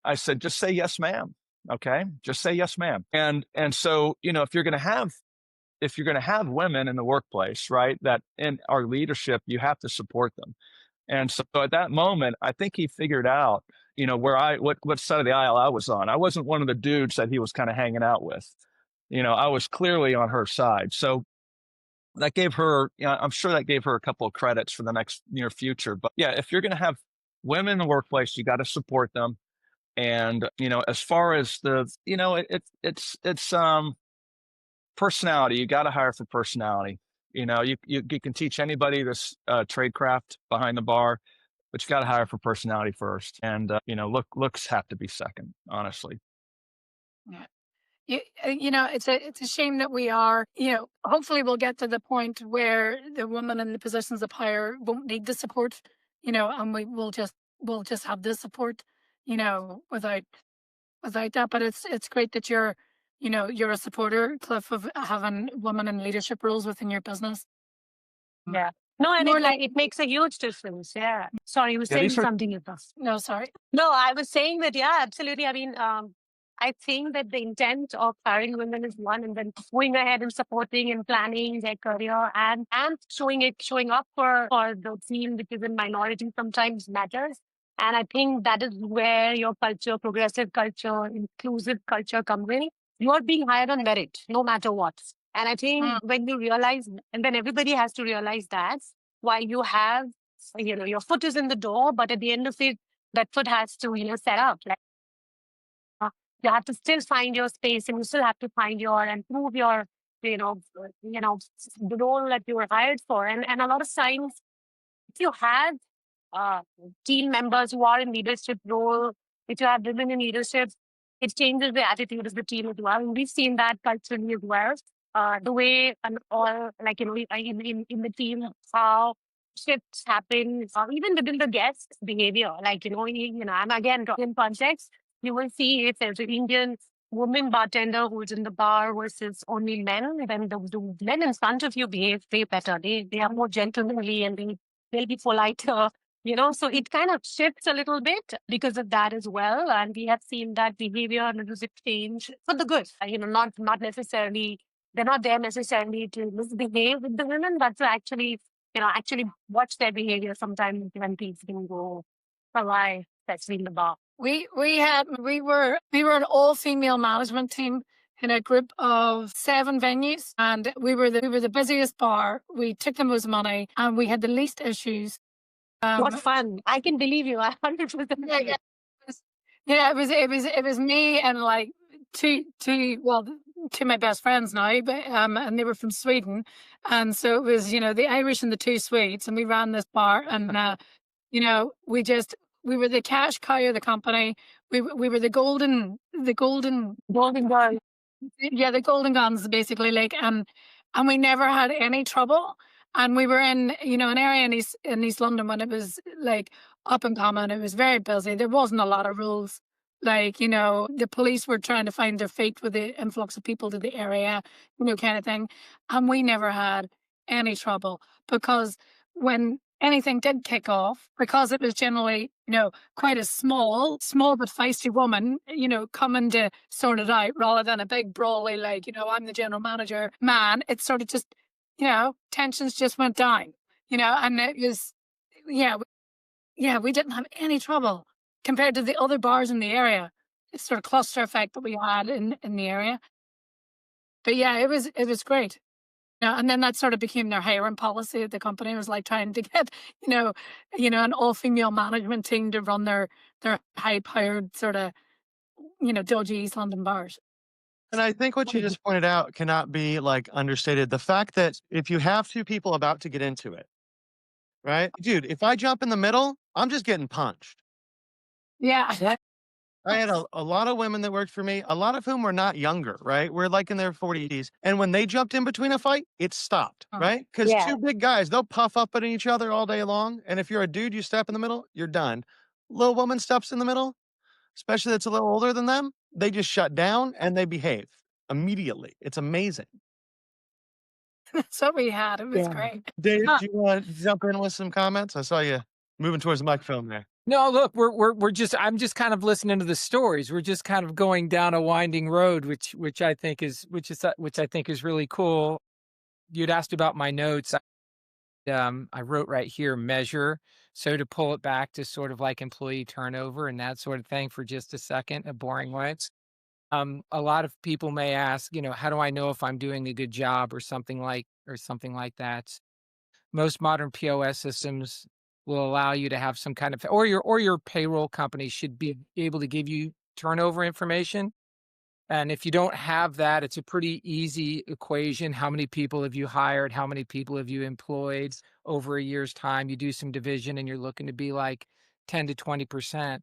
I said, just say yes, ma'am. Okay. Just say yes, ma'am. And so, if you're going to have women in the workplace, right, that in our leadership, you have to support them. And so at that moment, I think he figured out, what side of the aisle I was on. I wasn't one of the dudes that he was kind of hanging out with. I was clearly on her side. So that gave her, I'm sure that gave her a couple of credits for the next near future. But yeah, if you're going to have women in the workplace, you got to support them. And as far as it's personality. You got to hire for personality. You can teach anybody this trade craft behind the bar, but you got to hire for personality first. And looks have to be second, honestly. Yeah. It's a shame that we are, hopefully we'll get to the point where the women in the positions of power won't need the support, and we'll just have the support, without that. But it's great that you're a supporter, Cliff, of having women in leadership roles within your business. Yeah. No, and More like it makes a huge difference. Yeah. Sorry, you were Yeah, saying these are something, Yukas. no, sorry. No, I was saying that, yeah, absolutely. I mean, I think that the intent of hiring women is one, and then going ahead and supporting and planning their career and showing up for the team, which is in minority, sometimes matters. And I think that is where your culture, progressive culture, inclusive culture comes in. You are being hired on merit, no matter what. And I think Mm. when you realize, and then everybody has to realize that while you have, your foot is in the door, but at the end of it, that foot has to, set up. Like, uh, you have to still find your space, and you still have to find and prove your, the role that you were hired for. And a lot of times, if you have uh, team members who are in leadership role, if you have women in leadership, it changes the attitude of the team as well. And we've seen that culturally as well. The way and all, like, in the team, how shifts happen, even within the guest behavior. Like, I'm again talking in context. You will see if there's an Indian woman bartender who's in the bar versus only men, then the men in front of you behave way better. They are more gentlemanly and they'll be politer. So it kind of shifts a little bit because of that as well. And we have seen that behavior a little bit change for the good. Not necessarily, they're not there necessarily to misbehave with the women, but to actually watch their behavior sometimes when things can go awry, especially in the bar. We were an all female management team in a group of 7 venues, and we were the busiest bar. We took the most money, and we had the least issues. What fun. I can believe you. I 100% Yeah, yeah. It was me and like two my best friends now, but and they were from Sweden, and so it was the Irish and the 2 Swedes, and we ran this bar, and we were the cash cow of the company. We were golden girl. the golden guns basically, like, and we never had any trouble. And we were in an area in East London when it was like up and coming. It was very busy. There wasn't a lot of rules. Like, the police were trying to find their feet with the influx of people to the area, kind of thing. And we never had any trouble because when anything did kick off, because it was generally, quite a small but feisty woman, coming to sort it out rather than a big brawly, like, I'm the general manager man, it sort of just, tensions just went down, and it was, yeah, we didn't have any trouble compared to the other bars in the area. It's sort of cluster effect that we had in the area. But yeah, it was great. Yeah, and then that sort of became their hiring policy at the company. It was like trying to get, an all-female management team to run their high-powered sort of, dodgy East London bars. And I think what you just pointed out cannot be like understated. The fact that if you have 2 people about to get into it, right? Dude, if I jump in the middle, I'm just getting punched. Yeah. I had a lot of women that worked for me, a lot of whom were not younger, right? We're like in their 40s. And when they jumped in between a fight, it stopped, right? Because Yeah. 2 big guys, they'll puff up at each other all day long. And if you're a dude, you step in the middle, you're done. Little woman steps in the middle, especially that's a little older than them, they just shut down and they behave immediately. It's amazing. That's what we had. It was Yeah. great. Dave, Huh. do you want to jump in with some comments? I saw you moving towards the microphone there. No, look, I'm just kind of listening to the stories. We're just kind of going down a winding road, which I think is really cool. You'd asked about my notes. I wrote right here, measure. So to pull it back to sort of like employee turnover and that sort of thing for just a second, a boring way. A lot of people may ask, how do I know if I'm doing a good job or something like that? Most modern POS systems will allow you to have some kind of, or your payroll company should be able to give you turnover information. And if you don't have that, it's a pretty easy equation. How many people have you hired? How many people have you employed over a year's time? You do some division and you're looking to be like 10 to 20%.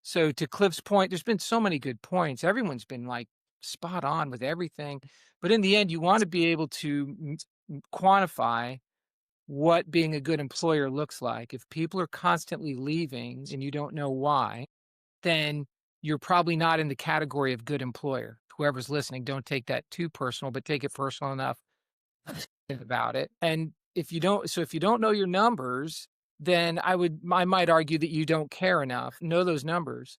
So to Cliff's point, there's been so many good points. Everyone's been like spot on with everything. But in the end, you want to be able to quantify what being a good employer looks like. If people are constantly leaving and you don't know why, then you're probably not in the category of good employer. Whoever's listening, don't take that too personal, but take it personal enough about it. And if you don't know your numbers, then I might argue that you don't care enough. Know those numbers.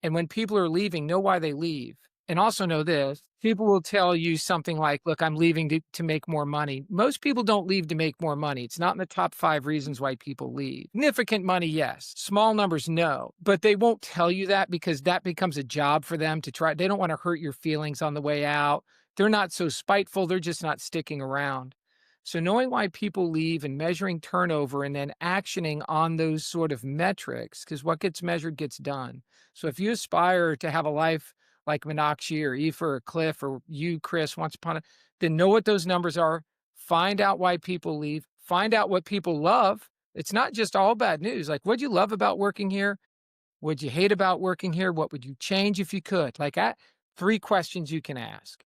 And when people are leaving, know why they leave. And also know this, people will tell you something like, look, I'm leaving to make more money. Most people don't leave to make more money. It's not in the top 5 reasons why people leave. Significant money, yes. Small numbers, no. But they won't tell you that because that becomes a job for them to try. They don't want to hurt your feelings on the way out. They're not so spiteful. They're just not sticking around. So knowing why people leave and measuring turnover and then actioning on those sort of metrics, because what gets measured gets done. So if you aspire to have a life like Meenakshi or Aoife or Cliff or you, Chris, once upon a, then know what those numbers are, find out why people leave, find out what people love, It's not just all bad news. Like, what'd you love about working here? What'd you hate about working here? What would you change if you could? Like, 3 questions you can ask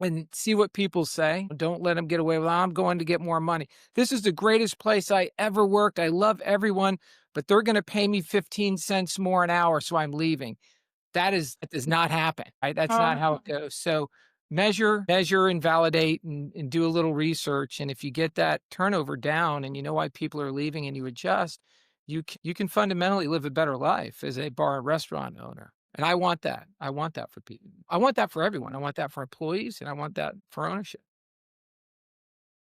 and see what people say. Don't let them get away with, I'm going to get more money. This is the greatest place I ever worked. I love everyone, but they're going to pay me 15 cents more an hour, so I'm leaving. That does not happen, right? That's not how it goes. So measure and validate and do a little research. And if you get that turnover down and you know why people are leaving and you adjust, you can fundamentally live a better life as a bar and restaurant owner. And I want that. I want that for people. I want that for everyone. I want that for employees and I want that for ownership.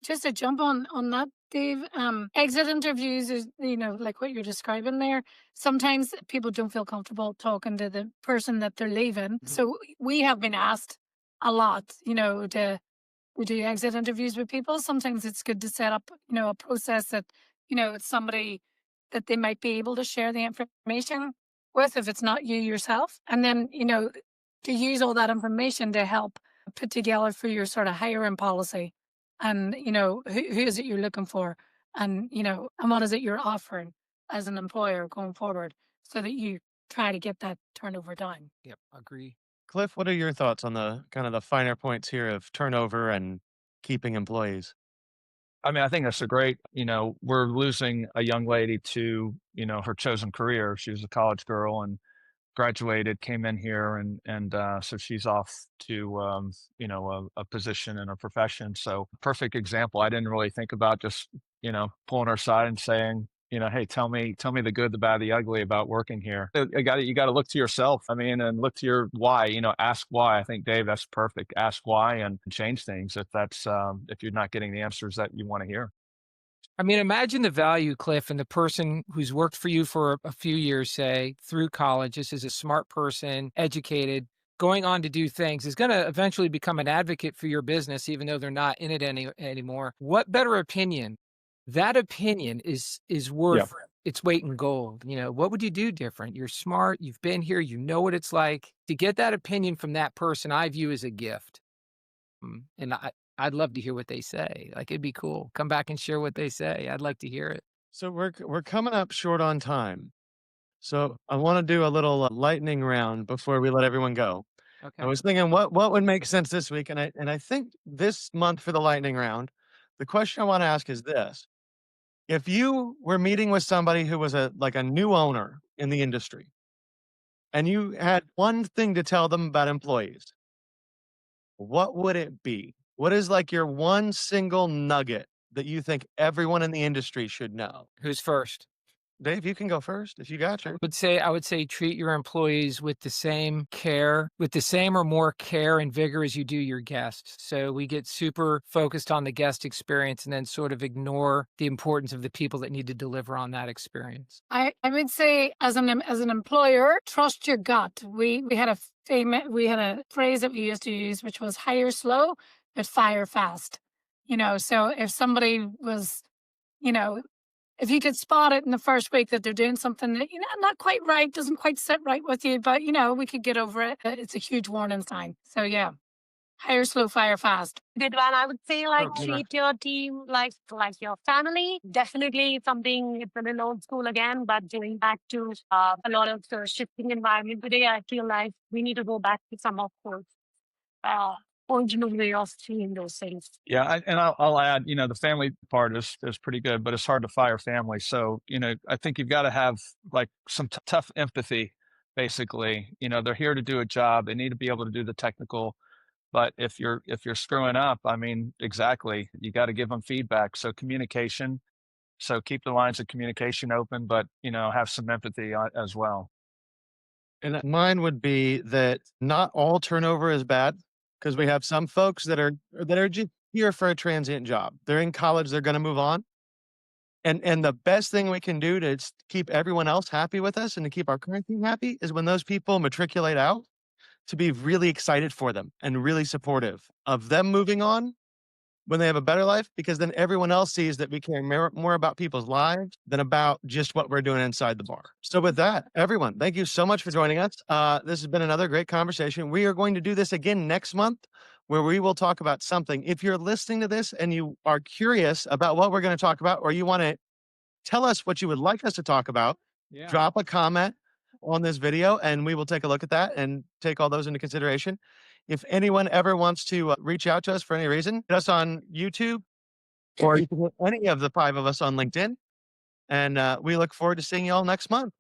Just to jump on that, Dave, exit interviews is, like what you're describing there. Sometimes people don't feel comfortable talking to the person that they're leaving. Mhm. So we have been asked a lot, to we do exit interviews with people. Sometimes it's good to set up, a process that, it's somebody that they might be able to share the information with if it's not you yourself. And then, to use all that information to help put together for your sort of hiring policy. And, who is it you're looking for? And, and what is it you're offering as an employer going forward so that you try to get that turnover down. Yep, agree. Cliff, what are your thoughts on the kind of the finer points here of turnover and keeping employees? I mean, I think that's a great, we're losing a young lady to, her chosen career. She was a college girl and graduated, came in here, and so she's off to a position in a profession. So perfect example. I didn't really think about just pulling her aside and saying, hey, tell me the good, the bad, the ugly about working here. You got to look to yourself. I mean, and look to your why. Ask why. I think Dave, that's perfect. Ask why and change things if you're not getting the answers that you want to hear. I mean, imagine the value, Cliff, and the person who's worked for you for a few years, say through college. This is a smart person, educated, going on to do things, is going to eventually become an advocate for your business, even though they're not in it anymore. What better opinion? That opinion is Yeah. worth its weight in gold. What would you do different? You're smart. You've been here. You know what it's like. To get that opinion from that person, I view as a gift. And I'd love to hear what they say. Like, it'd be cool. Come back and share what they say. I'd like to hear it. So we're coming up short on time. So I want to do a little lightning round before we let everyone go. I Okay. was thinking what would make sense this week, and I think this month for the lightning round, the question I want to ask is this: if you were meeting with somebody who was a new owner in the industry, and you had one thing to tell them about employees, what would it be? What is like your one single nugget that you think everyone in the industry should know? Who's first? Dave, you can go first if you got you. I would say treat your employees with the same care, with the same or more care and vigor as you do your guests. So we get super focused on the guest experience and then sort of ignore the importance of the people that need to deliver on that experience. I would say as an employer, trust your gut. We had a phrase that we used to use, which was hire slow but fire fast. So if somebody was, you know, if you could spot it in the first week that they're doing something that, not quite right, doesn't quite sit right with you, but we could get over it. It's a huge warning sign. So yeah, hire slow, fire fast. Good one. I would say like Oh, good one. treat your team like your family. Definitely something it's a little old school again, but going back to a lot of the shifting environment today, I feel like we need to go back to some of those uh, original way of seeing those things. Yeah, and I'll add, the family part is pretty good, but it's hard to fire family. So, I think you've got to have like some tough empathy. Basically, they're here to do a job. They need to be able to do the technical. But if you're screwing up, I mean, exactly, you got to give them feedback. So communication. So keep the lines of communication open, but have some empathy as well. And mine would be that not all turnover is bad because we have some folks that are just here for a transient job. They're in college, they're going to move on. And the best thing we can do to keep everyone else happy with us and to keep our current team happy is when those people matriculate out to be really excited for them and really supportive of them moving on when they have a better life, because then everyone else sees that we care more about people's lives than about just what we're doing inside the bar. So with that, everyone, thank you so much for joining us. This has been another great conversation. We are going to do this again next month where we will talk about something. If you're listening to this and you are curious about what we're going to talk about, or you want to Tell us what you would like us to talk about. Yeah. Drop a comment on this video, and we will take a look at that and take all those into consideration. If anyone ever wants to reach out to us for any reason, hit us on YouTube, or you can hit any of the 5 of us on LinkedIn. And we look forward to seeing you all next month.